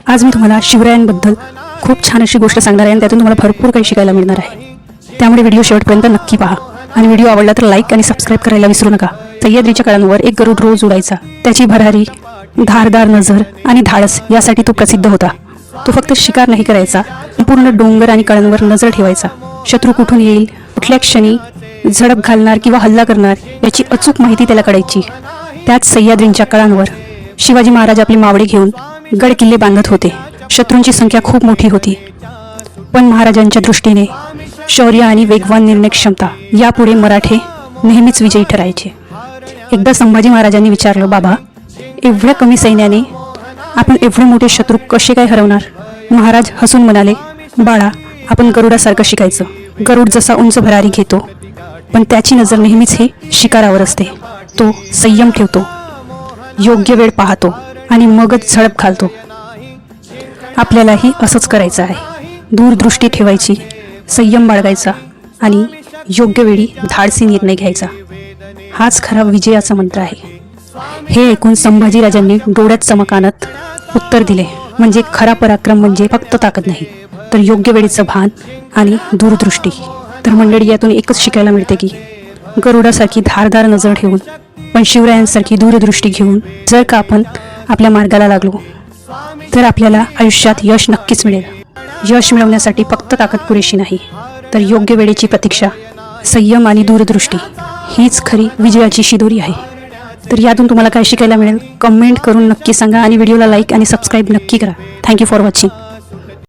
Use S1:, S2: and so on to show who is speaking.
S1: आज मी तुम्हाला शिवरायांबद्दल खूप छान अशी गोष्ट सांगणार आहे आणि त्यातून तुम्हाला भरपूर काही शिकायला मिळणार आहे। त्यामुळे व्हिडिओ शेवटपर्यंत नक्की पहा आणि व्हिडिओ आवडला तर लाईक आणि सबस्क्राईब करायला विसरू नका। सह्याद्रीच्या कळांवर एक गरुड रोज उडायचा। त्याची भरारी, धारदार नजर आणि धाडस यासाठी तो प्रसिद्ध होता। तो फक्त शिकार नाही करायचा, पूर्ण डोंगर आणि कळांवर नजर ठेवायचा। शत्रू कुठून येईल, कुठल्या क्षणी झडप घालणार किंवा हल्ला करणार याची अचूक माहिती त्याला कळायची। त्याच सह्याद्रीच्या कळांवर शिवाजी महाराज आपले मावळे घेऊन गड किल्ले बांधत होते। शत्रूंची संख्या खूप मोठी होती, पण महाराजांच्या दृष्टीने शौर्य आणि वेगवान निर्णय क्षमता यापुढे मराठे नेहमीच विजयी ठरायचे। एकदा संभाजी महाराजांनी विचारलं, बाबा, एवढ्या कमी सैन्याने आपण एवढे मोठे शत्रू कसे काय हरवणार? महाराज हसून म्हणाले, बाळा, आपण गरुडासारखं शिकायचं। गरुड जसा उंच भरारी घेतो, पण त्याची नजर नेहमीच हे शिकारावर असते। तो संयम ठेवतो, योग्य वेळ पाहतो आणि मगच झडप घालतो। आपल्यालाही असंच करायचं आहे। दूरदृष्टी ठेवायची, संयम बाळगायचा आणि योग्य वेळी धाडसी निर्णय घ्यायचा। हाच खरा विजयाचा मंत्र आहे। हे ऐकून संभाजीराजांनी डोळ्यात चमक आणत उत्तर दिले, म्हणजे खरा पराक्रम म्हणजे फक्त ताकद नाही, तर योग्य वेळेचं भान आणि दूरदृष्टी। तर मंडळी, यातून एकच शिकायला मिळते की गरुडासारखी धारदार नजर ठेवून, पण शिवरायांसारखी दूरदृष्टी घेऊन जर का आपण आपल्या मार्गाला लागलो तर आपल्याला आयुष्यात यश नक्कीच मिळेल। यश मिळवण्यासाठी फक्त ताकद पुरेशी नाही, तर योग्य वेळेची प्रतीक्षा, संयम आणि दूरदृष्टी हीच खरी विजयाची शिदोरी आहे। तर यातून तुम्हाला काय शिकायला मिळेल कमेंट करून नक्की सांगा आणि व्हिडिओला लाईक आणि सबस्क्राईब नक्की करा। Thank you for watching.